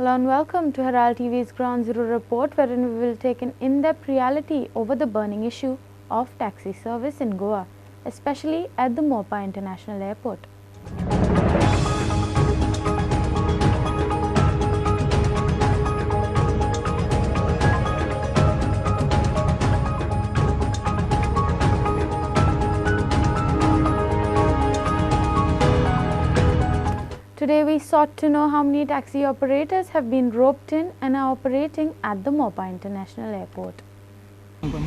Hello and welcome to Herald TV's Ground Zero report, wherein we will take an in-depth reality over the burning issue of taxi service in Goa, especially at the Mopa International Airport. Today we sought to know how many taxi operators have been roped in and are operating at the Mopa International Airport.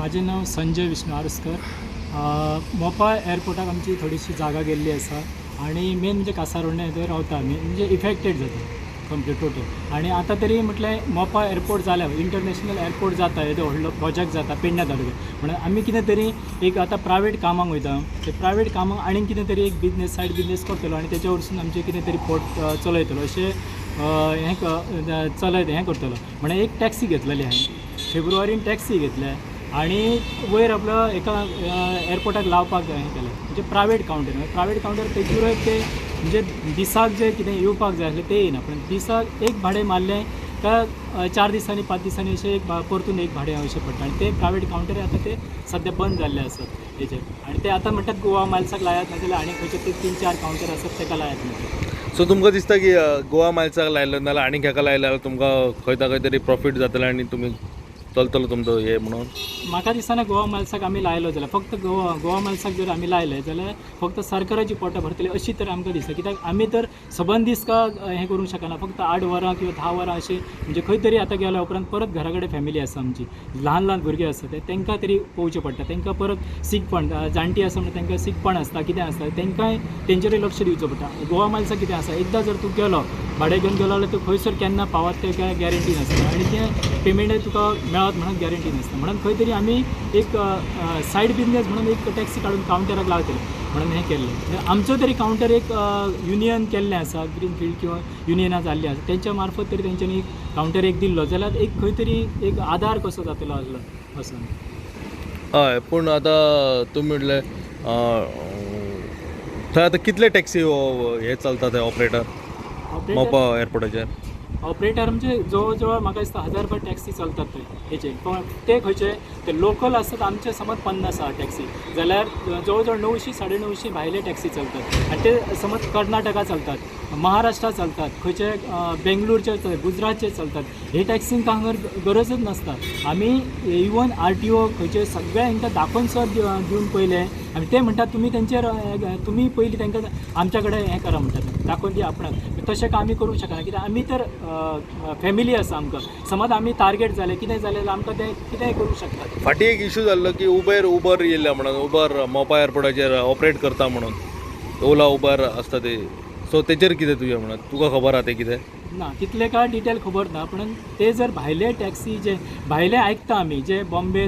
माझे नाव संजय विष्णू आरस्कर. मोपा एअरपोर्टाक आमची थोडीशी जागा गेल्ली आसा आणि main म्हणजे कासारोडने थंय रावता आमी, म्हणजे इफेक्टेड जाता कंप्लीट टोटल. आणि आता तरी म्हटल्यार मोपा एअरपोर्ट जाल्या, इंटरनॅशनल एअरपोर्ट जाता, येदो व्हडलो प्रोजेक्ट जाता पेडण्या तालुक्यात. म्हणून आमी कितें तरी एक आता प्रायवेट कामाक वयता, ते प्रायवेट कामाक आनीक कितें तरी एक बिजनेस सायड बिजनेस करतलो आणि त्याच्या वरसून आमचे कितें तरी पोट चलयतलो अशें हें हें करतलो. म्हणून एक टॅक्सी घेतलेली हांवें फेब्रुवारीन टॅक्सी घेतल्या आणि वयर आपलं एका एअरपोर्टाक लावपाक हें केलें, म्हणजे प्रायवेट कावंटर तेजेर ते म्हणजे दिसाक जे कितें येवपाक जाय आसलें ते येना, पण दिसाक एक भाडें मारलें का 4 दिसांनी 5 दिसांनी अशें एक परतून एक भाडें अशें पडटा. आणि ते प्रायवेट कावंटर आतां ते सद्या बंद जाल्ले आसात हेजेर. आणि ते आतां म्हणटात गोवा मायल्साक लायात, नाजाल्यार आनी खंयचे ते 3-4 कावंटर आसात ताका लायात म्हणटात. सो तुमकां दिसता की गोवा मायल्साक लायलो नाल्यार आनी हेका लायल्यार तुमकां खंय ना खंय तरी प्रॉफीट जातलें आणि तुमी चलतलो तुमचो हे म्हणून? म्हाका दिसना गोवा मायल्साक आमी लायलो जाल्यार फक्त गोवा मायल्साक जर आमी लायले जाल्यार फक्त सरकाराची पोटां भरतली अशी तर आमकां दिसता. कित्याक आमी तर सबंद दीस का हें करूंक शकना, फक्त 8 वरां किंवा 10 वरां अशें, म्हणजे खंय तरी आतां गेल्या उपरांत परत घरा कडेन फॅमिली आसा आमची, ल्हान भुरगे आसा तांकां तरी पळोवचें पडटा. तांकां परत सीकपण, जाणटी आसा म्हणटा तांकां सीकपण आसता, कितें आसता तांकांय तेंचेरूय लक्ष दिवचो पडटा. गोवा मायल्साक कितें आसा, एकदां जर तूं गेलो भाडें घेवन गेलो जाल्यार तूं खंयसर केन्ना पावत तें काय गॅरंटी नासता आणि तें पेमेंटूय तुका मेळत म्हणून गॅरंटी नासता. म्हणून खंय तरी आमी एक सायड बिजनेस म्हणून एक टॅक्सी काडून कावंटराक लावतले म्हणून हें केल्लें. आमचो तरी कावंटर एक युनियन केल्लें आसा, ग्रीनफिल्ड किंवा युनियनां जाल्लीं आसा, तेंच्या मार्फत तरी तेंच्यांनी कावंटर एक दिल्लो जाल्यार एक खंय तरी एक आधार कसो जातलो आसलो असो. हय, पूण आतां तुमी म्हणलें थंय आतां कितले टॅक्सी हे चलता थंय ऑपरेटर मोपा एअरपोर्टाचेर? ऑपरेटर म्हणजे जवळ जवळ म्हाका दिसता 1000 टॅक्सी चलतात थंय हेचे. पण ते खंयचे ते लोकल आसतात आमचे समज 50 आहा टॅक्सी जाल्यार जवळ जवळ 900-950 भायले टॅक्सी चलतात. आणि ते समज कर्नाटका चलतात, महाराष्ट्रा चलतात, खंयचे बेंगलोरचे चलतात, गुजरातचे चलतात. हे टॅक्सींक हांगा गरजच नासता. आमी इवन RTO खंयचे सगळे हांकां दाखोवन सुद्दां दिवन पयले आनी ते म्हणटात तुमी तेंचेर तुमी पयलीं तांकां आमच्या कडेन हें करा म्हणटात, दाखोवन दी आपणाक. तशें काय आमी करूंक शकना, कित्याक आमी तर फॅमिली आसा. आमकां समज आमी टार्गेट जालें कितें जालें जाल्यार आमकां तें कितेंय करूंक शकतात. फाटीं एक इशू जाल्लो की उबर येयल्ल्या म्हणून, उबर मोपा एअरपोर्टाचेर ऑपरेट करता म्हणून, ओला उबर आसता ते. सो तेचेर कितें तुजें म्हणत, तुका खबर आहा तें कितें? ना तितले काय डिटेल खबर ना, पण ते जर भायले टॅक्सी जे भायले आयकता आमी, जे बॉम्बे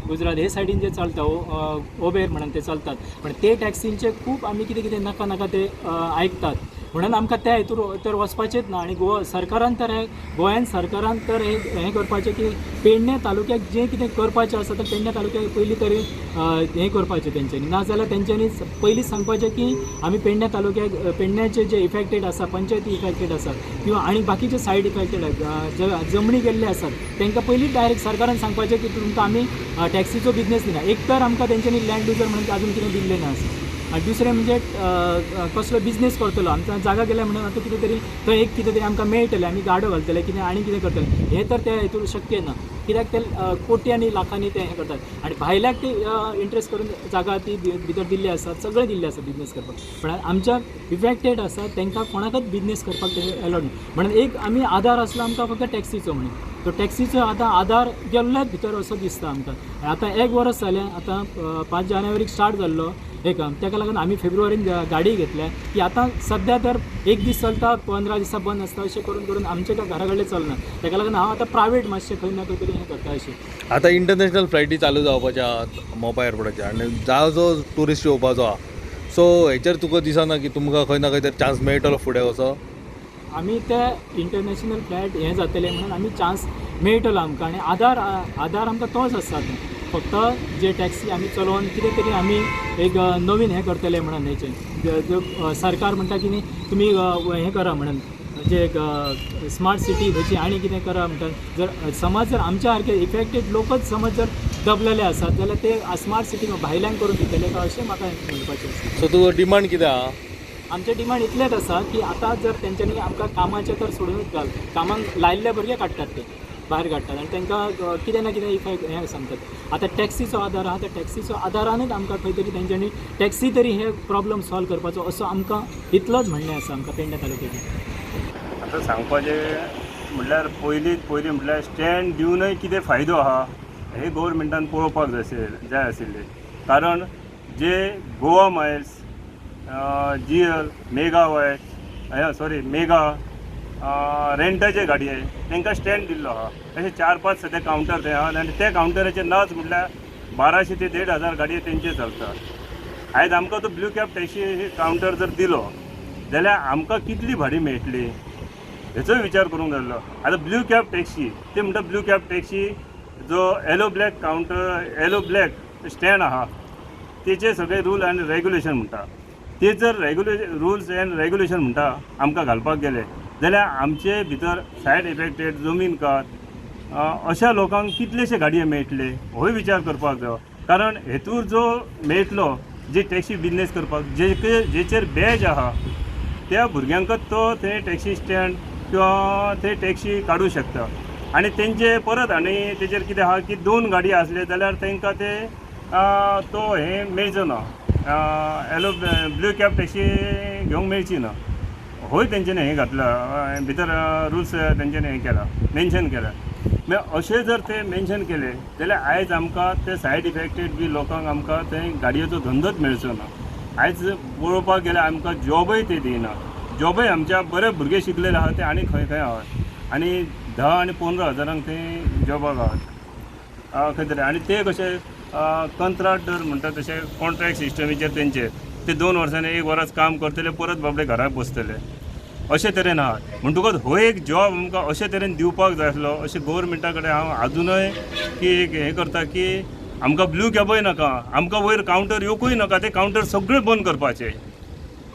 गुजरात हे सायडीन जे चलता ओबेर म्हणून ते चलतात, पण ते टॅक्सींचे खूब आमी कितें कितें नाका नाका ते आयकतात. म्हणून आमकां त्या हितूर तर वचपाचेंच ना. आणि सरकारान तर गोंयान सरकारान तर हें करपाचें की पेडण्या तालुक्याक जें कितें करपाचें आसा तर पेडण्या तालुक्याक पयलीं तरी हें करपाचें तेंच्यांनी, नाजाल्यार तेंच्यांनी पयलींच सांगपाचें की आमी पेडण्या तालुक्याक पेडण्याचे जे इफेक्टेड आसा, पंचायती इफेक्टेड आसा किंवा आनी बाकीचे सायड इफेक्टेड जमणी गेल्ले आसात तांकां पयलींच डायरेक्ट सरकारान सांगपाचें की तुमकां आमी टॅक्सीचो बिजनेस दिना. एक तर आमकां तेंच्यांनी लँड युजर म्हणून अजून कितें दिल्लें ना आसा. आणि दुसरें म्हणजे कसलो बिजनेस करतलो आमकां जागा गेल्या म्हणून आतां कितें तरी थंय एक कितें तरी आमकां मेळटलें, आमी गाडो घालतले कितें आनी कितें करतले, हें तर त्या हितूर शक्य ना. कित्याक ते कोट्यांनी लाखांनी ते हें करतात. आणि भायल्याक ते इंट्रस्ट करून जागा ती भितर दिल्ली आसात, सगळे दिल्ले आसा बिजनेस करपाक. पण आमच्या इफेक्टेड आसा तांकां कोणाकच बिजनेस करपाक ते एलावड ना. म्हणून एक आमी आधार आसलो आमकां फक्त टॅक्सीचो म्हणून, तो टॅक्सीचो आतां आधार गेल्ल्याच भितर असो दिसता आमकां. आतां 1 वर्स जालें, आतां 5 जानेवारीक स्टार्ट जाल्लो हे काम. ताका लागून आमी फेब्रुवारीन गाडी घेतल्या की आतां सद्या तर एक दीस चलता, 15 दिसां बंद आसता, अशें करून करून आमचे घरा कडेन चलना. ताका लागून हांव आतां प्रायवेट मातशें खंय ना खंय तरी हें करता अशें. आतां इंटरनॅशनल फ्लायटी चालू जावपाच्या आहात मोपा एअरपोर्टाचेर आनी जो टुरिस्ट येवपाचो आहा, सो हेचेर तुका दिसना की तुमकां खंय ना खंय तरी चान्स मेळटलो फुडें असो? आमी ते इंटरनॅशनल फ्लायट हें जातलें म्हणून आमी चान्स मेळटलो आमकां. आनी आधार आमकां तोच आसा. फक्त जे टॅक्सी आमी चलोवन कितें तरी आमी एक नवीन हें करतले म्हणून हेचें सरकार म्हणटा की तुमी हें करा म्हणून जे स्मार्ट सिटी खंयची आनी कितें करा म्हणटात. जर समज जर आमच्या सारके इफेक्टेड लोकच समज जर दबलेले आसात जाल्यार ते स्मार्ट सिटी भायल्यांक करून दितले का अशें म्हाका म्हणपाचें आसा. सो तुजो डिमांड कितें आहा? आमचें डिमांड इतलेंच आसा की आतां जर तेंच्यांनी आमकां कामाचें तर सोडूनच घाल, कामाक लायल्ले भुरगे काडटात ते भायर काडटात आनी तांकां कितें ना कितें इफेक्ट हें सांगतात. आतां टॅक्सीचो आदार आहा त्या टॅक्सीचो आदारानूच आमकां खंय तरी तेंच्यांनी टॅक्सी तरी हे प्रॉब्लम सॉल्व करपाचो असो आमकां इतलोच म्हणणें आसा आमकां पेडण्या तालुक्याचें. आतां सांगपाचें म्हणल्यार पयली म्हणल्यार स्टँड दिवनय कितें फायदो आहा हे गव्हर्मेंटान पळोवपाक जाय आशिल्लें. कारण जे Goa miles, GL, mega mega रेंटाचे गाडये तांकां स्टँड दिल्लो आहा. अशे 4-5 सद्या कावंटर थंय आहा आनी त्या कावंटराचे नाच म्हणल्यार 1200 ते 1500 गाडये तेंचे चलता. आयज आमकां तो ब्लू कॅब टॅक्सी कावंटर जर दिलो जाल्यार आमकां कितली भाडी मेळटली हेचोय विचार करूंक जाल्लो. आतां ब्लू कॅब टॅक्सी ते म्हणटा ब्लू कॅब टॅक्सी जो येलो ब्लॅक स्टँड आहा तेचे सगळे रूल आनी रेग्युलेशन म्हणटा. ते जर रुल्स एंड रेग्युलेशन म्हणटा आमकां घालपाक गेले जाल्यार आमचे भितर सायड इफेक्टेड जमीनकार अशा लोकांक कितलेशे गाडये मेळटले होय विचार करपाक जाय. कारण हेतूर जो मेळटलो जे टॅक्सी बिजनेस करपाक जेचेर बॅज आहा त्या भुरग्यांकच तो थंय टॅक्सी स्टँड किंवा थंय टॅक्सी काडूं शकता. आनी तेंचे परत आनी तेचेर कितें आहा की 2 गाडये आसले जाल्यार तांकां ते तो हें मेळचो ना, ब्लू कॅब टॅक्सी घेवंक मेळची ना. होय तेंच्यांनी हें घातलां भितर रुल्स तेंच्यांनी हें केला, मेन्शन केला. मागीर अशें जर ते मेन्शन केले जाल्यार आयज आमकां ते सायड इफेक्टेड बी लोकांक आमकां थंय गाडयेचो धंदोच मेळचो ना. आयज पळोवपाक गेल्यार आमकां जॉबय ते दिना. जॉबय आमच्या बरे भुरगे शिकलेले आहा ते आनी खंय आहात आनी 10 आनी 15 हजारांक थंय जॉबाक आहात खंय तरी. आनी ते कशे कंत्राटदार म्हणटा तशें कॉन्ट्रॅक्ट सिस्टमीचेर तेंचे ते 2 वर्सांनी 1 वराच काम करतले परत बाबडे घराक बसतले अशे तरेन आहात. म्हणटकूच हो एक जॉब आमकां अशे तरेन दिवपाक जाय आसलो. अशें गव्हर्मेंटा कडेन हांव आजुनय की हें करता की आमकां ब्लू कॅबय नाका, आमकां वयर कावंटर येवकूय नाका, ते कावंटर सगळे बंद करपाचे.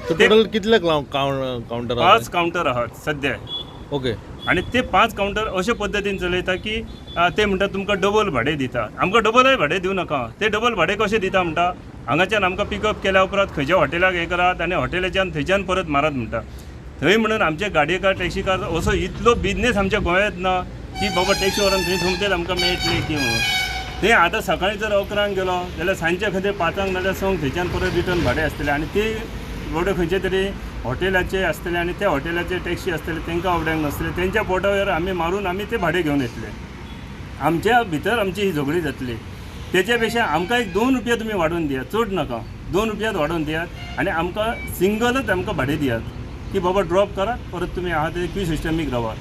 टोटल कितले कावंटर? 5 कावंटर आहात सद्या. ओके. आनी ते 5 कावंटर अशे पद्दतीन चलयता की ते म्हणटा तुमकां डबल भाडें दिता. आमकां डबलय भाडें दिवं नाका. ते डबल भाडें कशें दिता म्हणटा हांगाच्यान आमकां पिकअप केल्या उपरांत खंयच्या हॉटेलाक हें करात आनी हॉटेलाच्यान थंयच्यान परत मारात म्हणटा. थंय म्हणून आमचे गाडयेकार टॅक्सीकार असो इतलो बिजनेस आमच्या गोंयांत ना की बाबा टॅक्सी व्हरून थंय थंयच आमकां मेळटली की म्हणून. थंय आतां सकाळीं जर 11 गेलो जाल्यार सांजचे खंय 5 नाल्यार 6 थंयच्यान परत रिटर्न भाडें आसतलें आनी ते रोडे खंयचे तरी हॉटेलाचे आसतले आनी त्या हॉटेलाचे टॅक्सी आसतले तांकां आवडूंक नासतले. तेंच्या पोटा वयर आमी मारून आमी ते भाडें घेवन येतले. आमच्या भितर आमची ही झगडी जातली. तेच्या पेक्षा आमकां एक 2 रुपया तुमी वाडोवन दियात, चड नाका, 2 रुपयात वाडोवन दियात आनी आमकां सिंगलच आमकां भाडें दियात की बाबा ड्रॉप करात परत तुमी आहा ते क्यू सिस्टमीक रावात.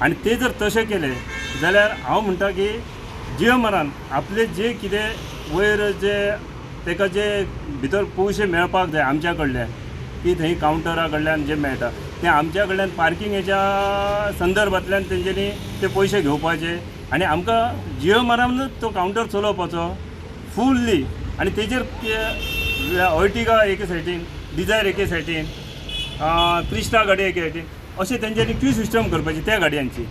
आनी ते जर तशें केलें जाल्यार हांव म्हणटा की जीएमआरान आपले जे कितें वयर जे ताका जे भितर पयशे मेळपाक जाय आमच्या कडल्यान की थंय कावंटरा कडल्यान जे मेळटा ते आमच्या कडल्यान पार्किंगेच्या संदर्भांतल्यान तेंच्यांनी ते पयशे घेवपाचे आनी आमकां जीएमआरानूच तो कावंटर चलोवपाचो फुल्ली. आनी तेजेर अर्टिगा एके सायडीन, डिझायर एके सायडीन, क्रिस्टा गाडी एके सायडीन अशें तेंच्यांनी क्यू सिस्टम करपाची त्या गाडयांची.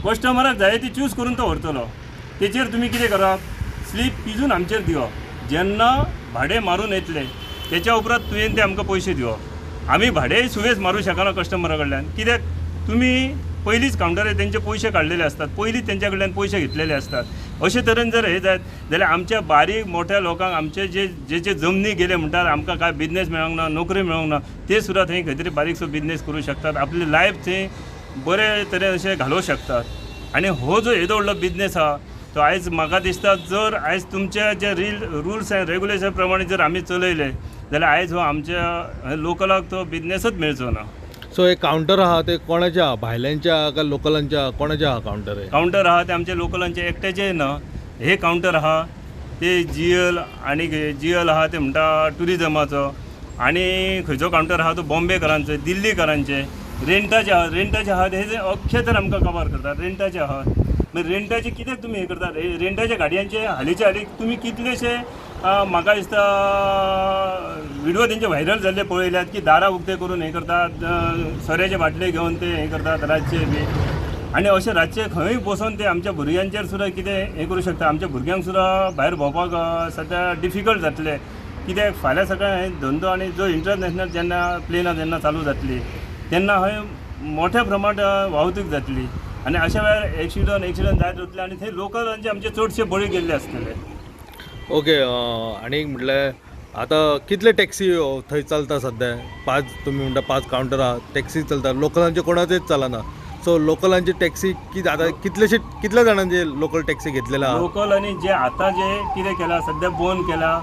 कस्टमराक जाय ती चूज करून तो व्हरतलो. तेचेर तुमी कितें करप, स्लीप पिजून आमचेर दिवप. जेन्ना भाडें मारून येतलें तेच्या उपरांत तुवें ते आमकां पयशे दिवप. आमी भाडेंय सुवेज मारूं शकना कस्टमरा कडल्यान. कित्याक तुमी पयलींच कावंटरार तेंचे पयशे काडलेले असतात, पयलींच तेंच्या कडल्यान पयशे घेतलेले असतात. अशे तरेन जर हे जायत जाल्यार आमच्या बारीक मोठ्या लोकांक आमचे जे जमनी गेले म्हणटात आमकां काय बिजनेस मेळोंक ना, नोकरी मेळोंक ना, ते सुद्दां थंय खंय तरी बारीकसो बिजनेस करूं शकतात. आपली लायफ थंय बरे तरेन अशें घालोवंक शकतात. आनी हो जो येदो व्हडलो बिजनेस आहा तो आयज म्हाका दिसता जर आयज तुमच्या जे रुल्स एंड रेग्युलेशन प्रमाणे जर आमी चलयले जाल्यार आयज हो आमच्या लोकलाक तो बिजनेसच मेळचो ना. सो हे कावंटर आहा ते कोणाचे आहा, भायल्यांच्या काय लोकलांच्या, कोणाचे आहा कावंटर? कावंटर आहा ते आमच्या लोकलांचे एकट्याचे ना. हे कावंटर आहा ते GL आनी GL आहा ते म्हणटा टुरिजमाचो आनी खंयचो कावंटर आहा तो बॉम्बेकारांचो, दिल्लीकारांचे. रेंटाचे आहात हे जे अख्खे तर आमकां कवर करतात. रेंटाचे आहात मागीर रेंटाचे कित्याक तुमी हे करतात? रेंटाच्या गाडयांचे हालींच्या हालीं तुमी कितलेशे म्हाका दिसता व्हिडिओ तेंचे व्हायरल जाल्ले पळयल्यात की दारां उक्ते करून हें करतात, सोऱ्याचे बाटले घेवन ते हें करतात रातचे बी, आनी अशें रातचे खंय बसून ते आमच्या भुरग्यांचेर सुद्दां कितें हें करूं शकता. आमच्या भुरग्यांक सुद्दां भायर भोंवपाक सद्या डिफिकल्ट जातलें, कित्याक फाल्यां सकाळीं हें धंदो आनी जो इंटरनॅशनल जेन्ना प्लेनां जेन्ना चालू जातली तेन्ना हय मोठ्या प्रमाणात वाहतूक जातली आनी अशा वेळार एक्सिडंट जायत उरतले आनी थंय लोकलांचे आमचे चडशे बळी गेल्ले आसतले. ओके, आनी म्हटल्यार आतां कितले टॅक्सी थंय चलता सध्या? 5 तुमी म्हणटा 5 कावंटर आहा, टॅक्सी चलता, लोकलांचे कोणाचेच चलना. सो लोकलांची टॅक्सी आतां कितल्या जाणांचे लोकल टॅक्सी घेतलेला आहा? लोकल आनी जे आतां जे कितें केलां सद्या बंद केला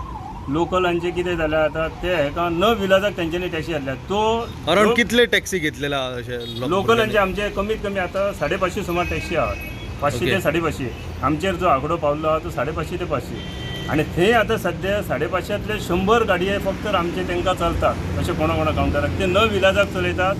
लोकलांचे कितें जाल्यार आतां ते हेका न विलाजाक तेंच्यांनी टॅक्सी घातल्या. तो अरावंड कितले टॅक्सी घेतलेला आहा अशे लोकलांचे आमचे कमीत कमी आतां 550 सुमार टॅक्सी आहात, 500 ते 550. आमचेर जो आंकडो पावलो आहा तो 550 ते 500 आनी थंय आतां सद्या 550तले 100 गाडये फक्त आमचे तांकां चलतात अशें कोणा कावंटराक. ते न विलाजाक चलयतात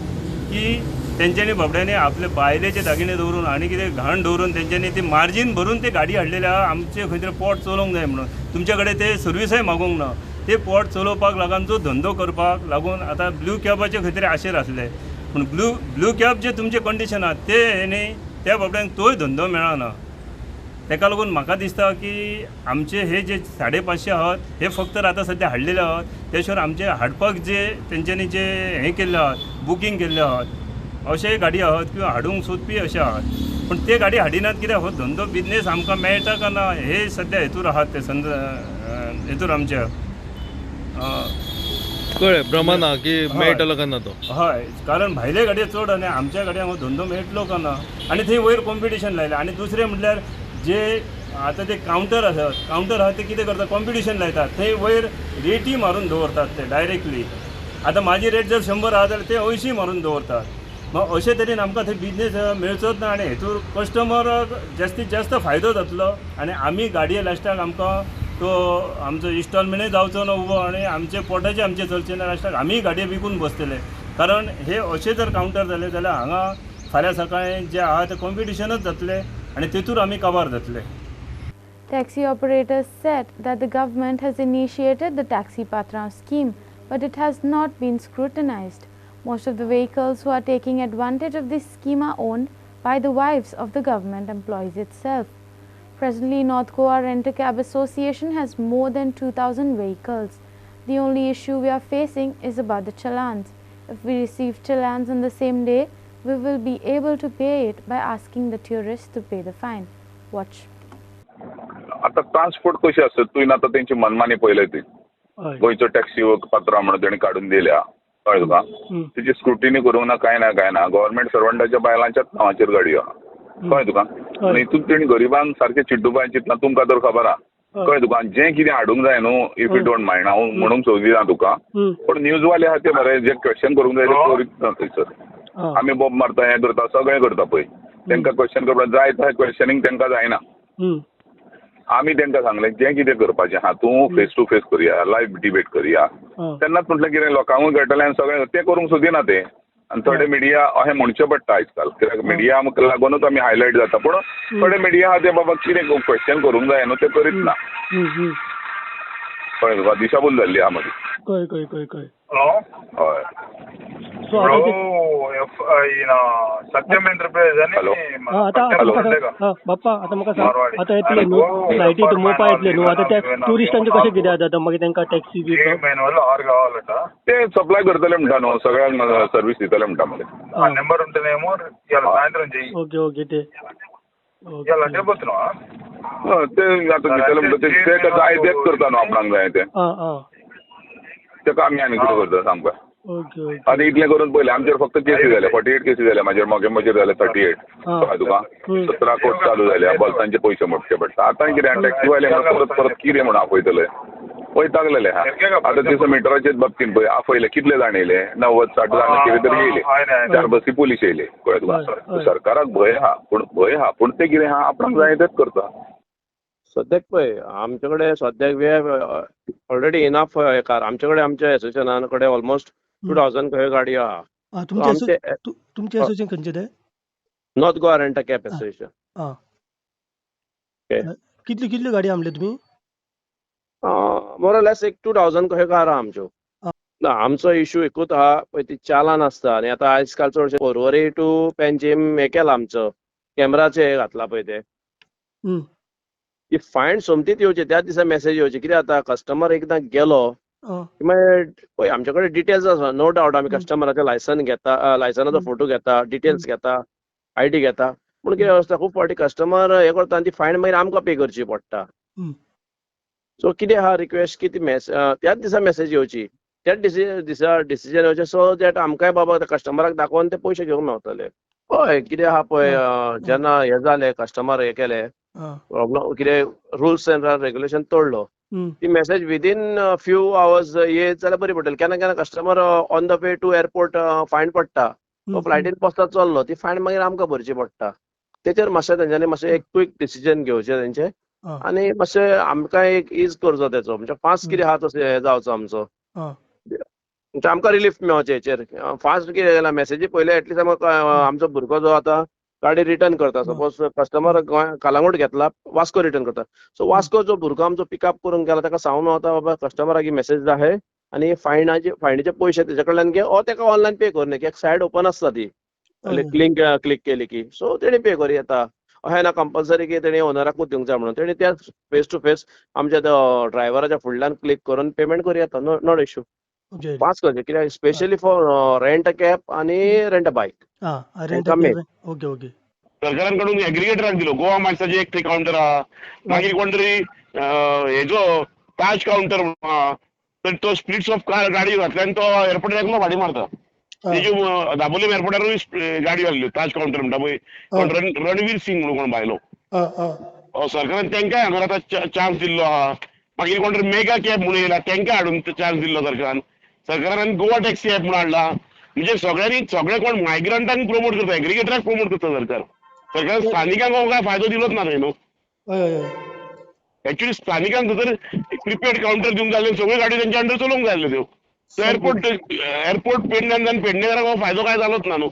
की तेंच्यांनी बाबड्यांनी आपले बायलेचे दागिने दवरून आनी कितें घाण दवरून तेंच्यांनी ती मार्जीन भरून ते गाडी हाडलेले आहा आमचे खंय तरी पोट चलोवंक जाय म्हणून. तुमचे कडेन ते सर्विसय मागोवंक ना. ते पोट चलोवपाक लागून जो धंदो करपाक लागून आतां ब्लू कॅबाचे खंय तरी आशेर आसले, पूण ब्लू कॅब जे तुमचे कंडिशन आहात ते हे न्ही त्या बाबड्यांक तोय धंदो मेळना. ताका लागून म्हाका दिसता की आमचे हे जे 550 आहात हे फक्त आतां सद्या हाडलेले आहात. त्या शिवाय आमचे हाडपाक जे तेंच्यांनी जे हें केल्ले आहात बुकींग केल्ले आहात अशेय गाडी आहात किंवा हाडूंक सोदपी अशे आहात, पूण ते गाडी हाडिनात कित्याक हो धंदो बिजनेस आमकां मेळटा काय ना हे सद्या हेतूर आहात ते हेतूर आमच्या कळ्ळें भ्रमण आहा की मेळटलो काय ना तो. हय, कारण भायले गाडये चड आनी आमच्या गाडयांक हो धंदो मेळटलो काय ना आनी थंय वयर कॉम्पिटिशन लायलें. आनी दुसरें म्हटल्यार जे आतां ते कावंटर आहात ते कितें करतात कॉम्पिटिशन लायतात थंय वयर रेटी मारून दवरतात ते डायरेक्टली. आतां म्हाजी रेट जर 100 आहा जाल्यार ते 80 मारून दवरतात. मग अशे तरेन आमकां थंय बिजनेस मेळचोच ना आनी हेतूर कस्टमराक जास्तीत जास्त फायदो जातलो आनी आमी गाडये लास्टाक आमकां तो आमचो इन्स्टॉलमेंटूय जावचो ना उबो आनी आमचे पोटाचे आमचे चलचे ना. लास्टाक आमी गाडये विकून बसतले. कारण हे अशे जर कावंटर जाले जाल्यार हांगा फाल्यां सकाळीं जे आहा ते कॉम्पिटिशनच जातले आनी तेतूर आमी काबार जातले. Taxi operators said that the government has initiated the Taxi Patra scheme, but it has not been scrutinized. Most of the vehicles who are taking advantage of this scheme are owned by the wives of the government employees itself. Presently, North Goa Rent-a-Cab Association has more than 2,000 vehicles. The only issue we are facing is about the challans. If we receive challans on the same day, we will be able to pay it by asking the tourists to pay the fine. Watch. आता transport कशी असतात तुवें आतां तेंची मनमानी पळयल्या ती गोंयचो टॅक्सी पात्रां म्हणून तेणी काडून दिल्या कळ्ळें तुका. तेची स्क्रुटिनी करूंक ना काय ना गव्हर्नमेंट सर्वंटाच्या बायलांच्याच नांवाचेर गाडयो आहा कळ्ळें तुका. आनी हितून तेणी गरिबांक सारकें चिड्डुपाय चिंतना तुमकां तर खबर आहा कळ्ळें तुका. जें कितें हाडूंक जाय न्हू इफ यू डोंट मायंड हांव म्हणूंक सोदिना तुका, पण न्यूजवाले आहा ते मरे जे क्वेश्चन करूंक जाय ते करीत ना थंयसर. आमी बॉब मारता हें करता सगळें करता पळय. तांकां क्वेश्चन करपाक जाय त्या क्वेश्चनींग तांकां जायना. आमी तांकां सांगलें जें कितें करपाचें आहा तूं फेस टू फेस करया लायव्ह डिबेट करया. तेन्नाच म्हटलें कितें लोकांकूय कळटलें आनी सगळें तें करूंक सोदिना ते. आनी थोडे मिडिया अशें म्हणचें पडटा आयज काल कित्याक मिडिया लागूनच आमी हायलायट जाता. पूण थोडे मिडिया आहा ते बाबा कितें क्वेश्चन करूंक जाय न्हू ते करीत ना. कळ्ळें तुका. दिशाभूल जाल्ली आहा मदीं. हय. Satyam enterprise hello. बाप्पा आता म्हाका सांग आता येतले न्हू फ्लायटी मोपा येतले न्हू आता त्या टुरिस्टांचे कशें कितें जाता मागीर तांकां टॅक्सी बी ते सप्लाय करतले म्हणटा न्हू सगळ्यांक सर्वीस दितले म्हणटा मरे. నెంబర్ ఉంటేనేమో ఇవాళ సాయంత్రం చెయ్యి ఓకే ఓకే ते ఇవాళ చెప్పొస్తున్నావా ते आतां दितले म्हणटा ते जाय तेच करता न्हू आपणाक जाय ते तेका आमी कितें करता सांगपा. ओके ओके आतां इतलें करून पयलें आमचेर फक्त केसी जाल्या 48 केसी जाल्या म्हाजेर मोगेंबाचेर जाल्या 38 कळ्ळें तुका. 17 कोट चालू जाल्या बल्सांचे पयशे मोडचे पडटा. आतां कितें टॅक्सीवाले परत परत कितें म्हणून आपयतले वयतागलेले हा. आतां दिसा मिटराचेच बाबतींत पळय आपयले कितले जाण येयले 90-60 जाण कितें तरी येयले 4 बसी पुलीस येयले कळ्ळें तुका. सरकाराक भंय आहा पूण ते कितें आहा आपणाक जाय तेच करता. सद्याक पळय आमचे कडेन सद्याक we have already enough car आमचे कडेन आमच्या एसोसिएशना कडेन ऑलमोस्ट 2000 खंय गाडयो आहा. तुमचे एसोसिएशन खंयचे ते नॉर्थ गोवा रेंट-अ-कॅब एसोसिएशन. कितली गाडी आणले तुमी मोरलेस एक 2000 कशे कार आहा आमच्यो. ना आमचो इश्यू एकूच आहा पळय ती चालान आसता आनी आतां आयज काल चडशे फॉरवर्ड टू पेनजीम हे केला आमचो कॅमेराचे घातला पळय ते. ती फायन सोमतीच येवची त्याच दिसा मेसेज येवची कित्याक जाता कस्टमर एकदां गेलो मागीर पळय आमचे कडेन डिटेल्स आसा नो डावट आमी कस्टमराचे लायसन घेता लायसनाचो फोटो घेता डिटेल्स घेता आयडी घेता पूण कितें आसता खूब फावटी कस्टमर हे करता आनी ती फायन मागीर आमकां पे करची पडटा. सो कितें आहा रिक्वेस्ट की ती त्याच दिसा मेसेज येवची त्याच दिसा डिसिजन येवचें सो दॅट आमकांय बाबा कस्टमराक दाखोवन ते पयशे घेवंक मेळटले. हय कितें आहा पळय जेन्ना हे जाले कस्टमर हे केले प्रॉब्लम कितें रुल्स एंड रेग्युलेशन तोडलो ती मेसेज विदीन फ्यू आवर्स येत जाल्यार बरी पडटली. केन्ना केन्ना customer on the way to airport फायन पडटा तो फ्लायटीन बसता चल्लो ती फायन मागीर आमकां भरची पडटा. तेचेर मातशें तेंच्यांनी मातशें एक क्वीक डिसिजन घेवचें तेंचे आनी मातशें आमकां एक इज करचो तेचो म्हणजे फास्ट कितें आहा तसो हे जावचो आमचो म्हणजे आमकां रिलीफ मेळचें हेचेर. फास्ट कितें जालां मेसेजी पयले एटलीस्ट आमचो भुरगो जो आतां गाडी रिटर्न करता सपोज कस्टमर गोंय कालांगूट घेतला वास्को रिटर्न करता सो वास्को जो भुरगो आमचो पिकअप करून गेला ताका सांगून वता बाबा कस्टमराक ही मेसेज दाखय आनी फायनीचे पयशे तेजे कडल्यान घे ओ ताका ऑनलायन पे कर न्ही एक सायड ओपन आसता ती क्लिक केली की सो तेणी पे करूं येता. अशें ना कंपल्सरी की तेणी ओनराकूच दिवंक जाय म्हणून तेणी त्या फेस टू फेस आमच्या ड्रायव्हराच्या फुडल्यान क्लिक करून पेमेंट करूं येता नॉट इश्यू. फास्ट करचें कित्याक specially for rent a cab आनी rent a bike. Okay okay. सरकारांकडून एग्रिगेटराक दिलो गोवा माणसाचे एक थंय कावंटर आहा मागीर कोण तरी हेजो ताज कावंटर आहा तर तो स्प्लिट्स ऑफ कार गाडी घातल्यान तो एअरपोर्टार एकलो भाडी मारता. तेज्यो दाबोलीम एअरपोर्टारूय गाडी घाल्ल्यो ताज कावंटर म्हणटा पळय कोण रणवीर सिंग म्हणून कोण भायलो सरकारान तेंकाय हांगा आतां चान्स दिल्लो आहा. मागीर कोण तरी मेगा कॅब म्हणून येयला तेंकाय हाडून चान्स दिल्लो सरकारान गोवा टॅक्सी ऍप म्हणून हाडला. म्हणजे सगळे कोण मायग्रंटांक प्रमोट करता एग्रिगेटराक प्रमोट करता सरकार स्थानिकांक हो काय फायदो दिलोच ना न्हू. ऍक्च्युली स्थानिकांक तर प्रिपेड काउंटर दिवंक जाय सगळ्यो गाडी तेंच्या अंडर चलोवंक जाय आसल्यो त्यो एअरपोर्ट पेडण्यान जावन पेडणेकारांक हो फायदो काय जालोच ना न्हू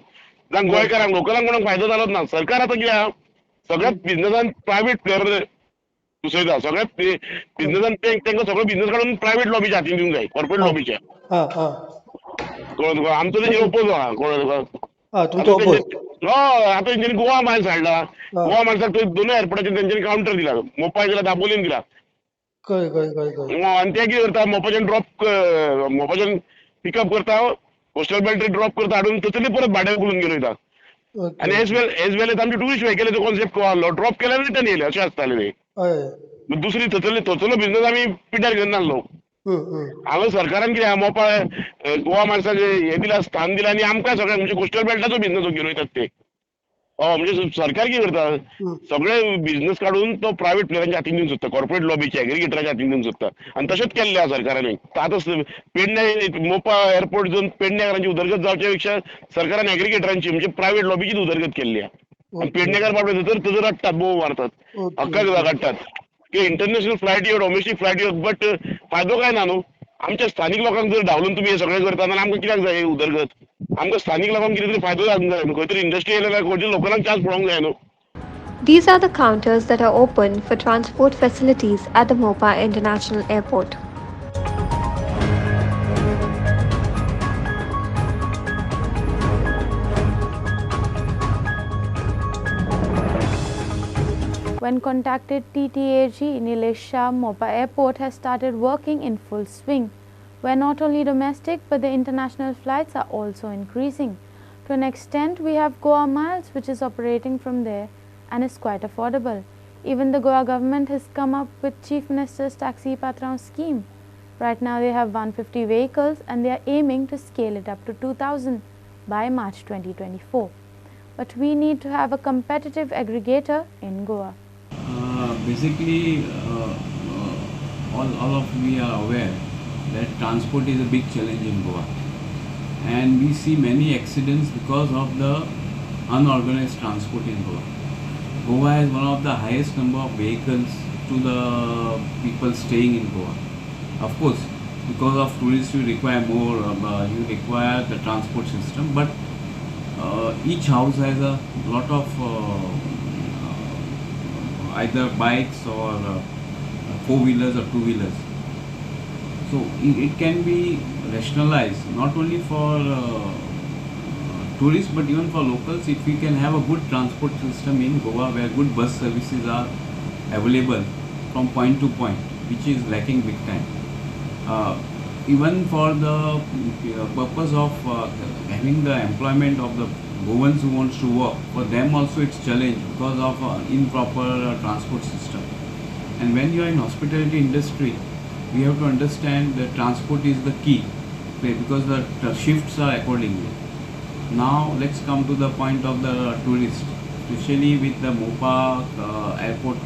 जावं गोंयकारांक लोकलांक कोणाक फायदो जालोच ना. सरकार आतां कितें आहा सगळ्या बिझनसान प्रायव्हेट प्लेयर घुसयता सगळ्या बिझनसान तेंका सगळो बिझनस काडून प्रायव्हेट लॉबीच्या हातीन दिवंक जाय कॉर्पोरेट लॉबीच्या. आमचो तेजेर ओपोज आहा आतां तेंच्यांनी गोवा मायल्स हाडला गोवा मायल्साक दोनूय एअरपोर्टाचेर तेंच्यांनी कावंटर दिला मोपा दिला दाबोलीम दिला आनी ते कितें करता मोपाच्यान पिकअप करता कोस्टल बेल्ट ड्रॉप करता हाडून तसली परत भाड्यान करून घेवन वयता. आनी एज वेल एज आमचे टुरिस्ट व्हेकल कॉन्सेप्ट कळालो ड्रॉप केल्यार रिटर्न येयले अशें आसतालें ते दुसरी थंयचो बिझनस आमी पिड्ड्यार घेवन नासलो. हांगा सरकारान कितें मोपा गोवा माणसाचे हे दिला स्थान दिला आनी आमकां सगळ्यांक म्हणजे कोस्टल बेल्टाचो बिझनस घेवन वयतात ते. म्हणजे सरकार कितें करता सगळे बिझनस काडून तो प्रायव्हेट प्लेयरांच्या हातीन दिवंक सोदता कॉर्पोरेट लॉबीच्या एग्रिगेटराच्या हातीन दिवंक सोदता आनी तशेंच केल्लें आहा सरकारान. आतां पेडणे मोपा एअरपोर्ट जावन पेडणेकारांची उदरगत जावचे पेक्षा सरकारान एग्रिगेटरांची म्हणजे प्रायव्हेट लॉबीचीच उदरगत केल्ली आहा. आनी पेडणेकार बाबडे तर रडटात बोव मारतात हक्काक काडटात की इंटरनॅशनल फ्लायट येव डोमेस्टीक फ्लायट येव बट फायदो काय ना न्हू. आमच्या स्थानिक लोकांक जर धांवरून तुमी हे सगळें करता जाल्यार आमकां कित्याक जाय उदरगत. आमकां स्थानिक लोकांक कितें तरी फायदो जावंक जाय न्हू खंय तरी इंडस्ट्री येयल्या जाल्यार खंयच्या लोकलांक चान्स पडोवंक जाय न्हू. These are the counters that are open for transport facilities at the Mopa International Airport. When contacted, TTAG Nilesh Shah Mopa Airport has started working in full swing, where not only domestic but the international flights are also increasing. To an extent, we have Goa Miles which is operating from there and is quite affordable. Even the Goa government has come up with Chief Minister's Taxi Patron scheme. Right now they have 150 vehicles and they are aiming to scale it up to 2000 by March 2024. But we need to have a competitive aggregator in Goa. Basically, all of we are aware that transport is a big challenge in Goa, and we see many accidents because of the unorganized transport in Goa. Goa has one of the highest number of vehicles to the people staying in Goa. Of course, because of tourists you require more, you require the transport system, but each house has a lot of either bikes or four-wheelers or two-wheelers. So it can be rationalized not only for tourists but even for locals if we can have a good transport system in Goa where good bus services are available from point to point, which is lacking big time. Even for the purpose of having the employment of the Goans who wants to work, for them also it's challenge because of improper transport system. And when you are in hospitality industry, we have to understand that transport is the key because the shifts are accordingly. Now let's come to the point of the tourist, especially with the Mopa airport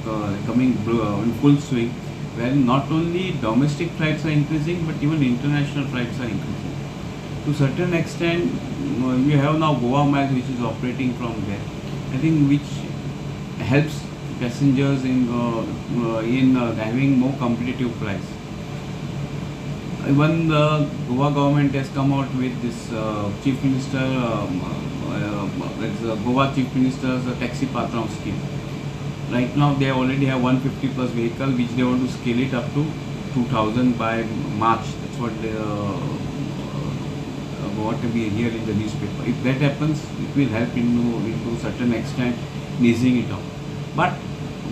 coming in full swing, where not only domestic flights are increasing but even international flights are increasing. To certain extent, we have now Goa Miles which is operating from there. I think which helps passengers in having more competitive price. Even the Goa government has come out with this Chief Minister, Goa Chief Minister's taxi patron scheme. Right now they already have 150 plus vehicle which they want to scale it up to 2000 by March. That's what we hear in the newspaper. If that happens, it will help into certain extent in easing it up. But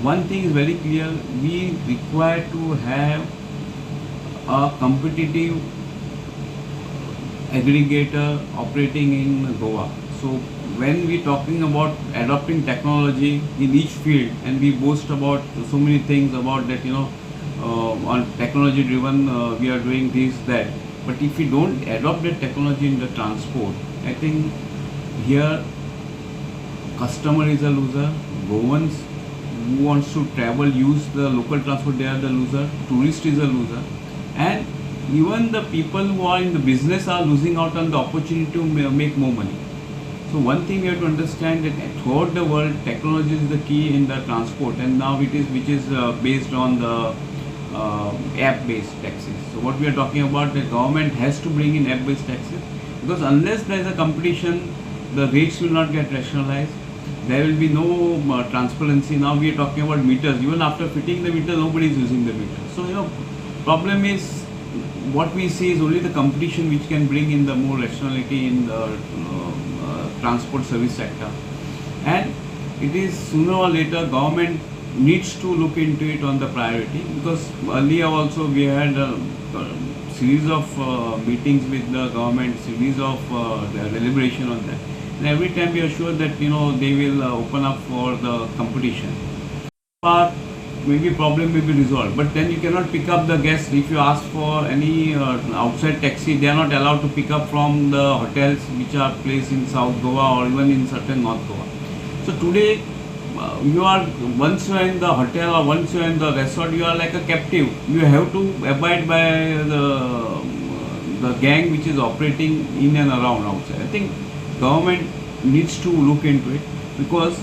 one thing is very clear, we require to have a competitive aggregator operating in Goa. So when we talking about adopting technology in each field, and we boast about so many things about that, on technology driven we are doing this, that, but if we don't adopt that technology in the transport, I think here customer is a loser, Goans who wants to travel use the local transport, they are the loser, tourist is a loser, and even the people who are in the business are losing out on the opportunity to make more money. So one thing we have to understand that throughout the world, technology is the key in the transport, and now it is which is based on the app-based taxis. So what we are talking about, the government has to bring in app-based taxis, because unless there is a competition, the rates will not get rationalized. There will be no transparency. Now we are talking about meters. Even after fitting the meter, nobody is using the meter. So problem is what we see is only the competition which can bring in the more rationality in the transport service sector, and it is sooner or later government needs to look into it on the priority, because earlier also we had a series of meetings with the government, series of deliberation on that, and every time we are sure that they will open up for the competition. But maybe problem may be resolved, but then you cannot pick up the guests. If you ask for any outside taxi, they are not allowed to pick up from the hotels which are placed in South Goa or even in certain North Goa. So today you are, once you are in the hotel or once you are in the resort, you are like a captive. You have to abide by the gang which is operating in and around outside. I think government needs to look into it, because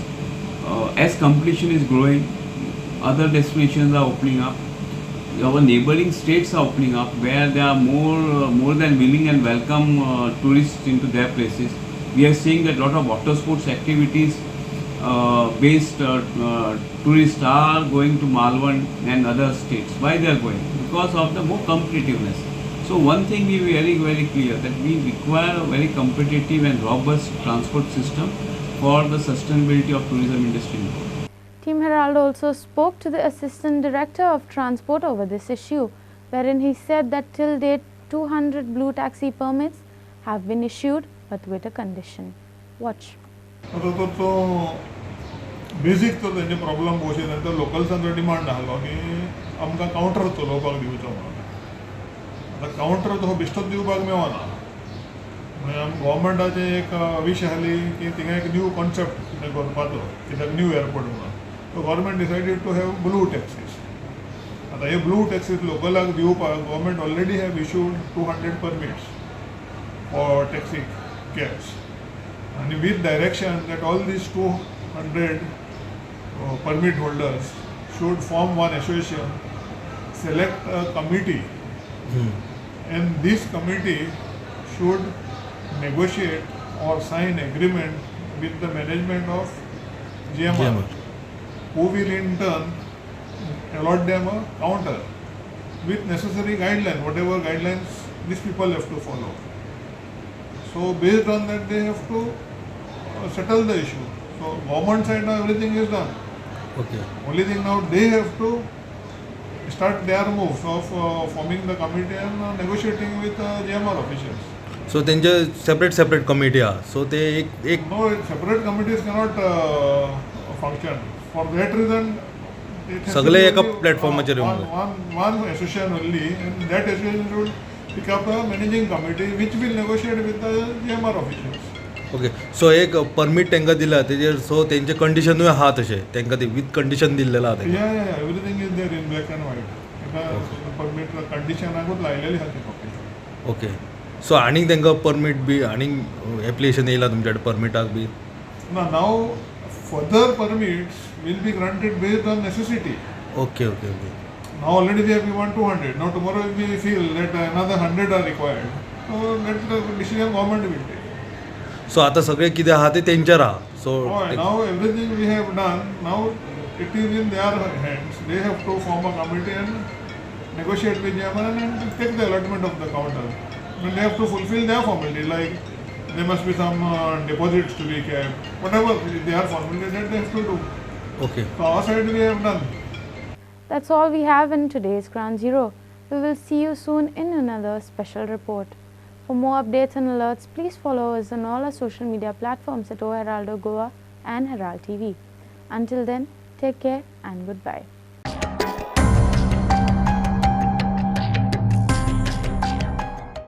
as competition is growing, other destinations are opening up. Our neighboring states are opening up, where they are more than willing and welcome tourists into their places. We are seeing that a lot of water sports activities based tourists are going to Malvan and other states. Why they are going? Because of the more competitiveness. So one thing we are very, very clear, that we require a very competitive and robust transport system for the sustainability of tourism industry. Team Herald also spoke to the Assistant Director of Transport over this issue, wherein he said that till date 200 blue taxi permits have been issued, but with a condition. Watch. Basic तो तेंचे problem कशें तेंचो लोकल्सांचो demand आसलो की आमकां counter चलोवपाक दिवचो म्हणून. आतां कावंटर तसो बेश्टोच दिवपाक मेळना. म्हणजे गव्हर्मेंटाचें एक विश आसली की थिंगा एक न्यू कॉन्सेप्ट कितें करपाचो, कित्याक न्यू एअरपोर्ट म्हणून. So government decided to have blue taxis. आता हे blue taxis लोकलाक दिवपाक government already have issued 200 permits for taxi cabs, and with direction that all these 200 permit holders should form one association, select a committee, and this committee should negotiate or sign agreement with the management of GMR, who will in turn allot them a counter. with necessary guidelines, whatever guidelines these people have to follow. So based on that, they have to settle the issue. So government side now everything is done. Okay. Only thing now they have to start their moves of forming the committee and negotiating with GMR officials. So त्यांचे separate committee आहा so ते एक No, separate committees cannot function. For that reason, it has सगळे to be एका only, प्लॅटफॉर्माचेर one, येवंक जाय. one association only, and that association should pick up a managing committee which will negotiate with the GMR officials. Okay so एक permit तांकां दिला तेजेर so तेंचे कंडिशनूय आहा तशें तांकां ते विथ कंडिशन दिल्लेलं आहा तांकां. Yeah, everything is there in black and white. Permit condition आगूच लायलेली आहा ती फक्त. ओके सो आनीक तांकां परमीट बी आनीक एप्लिकेशन येयला तुमच्या कडेन परमिटाक बी. Now further permits will be granted based on necessity. Okay. Now already we have given 200. Now tomorrow if we feel that another 100 are required, so that's the decision government will take. So आतां सगळें कितें आहा तें तेंचेर आहा. So Now everything we have done, now it is in their hands. They have to form a committee and negotiate with Yaman and take the allotment of the counter. And they have to fulfill their formality, like there must be some deposits to be kept, whatever they are formality that they have to do. Okay. So our side we have done. That's all we have in today's Ground Zero. We will see you soon in another special report. For more updates and alerts, please follow us on all our social media platforms at O Heraldo Goa and Herald TV. Until then, take care and goodbye.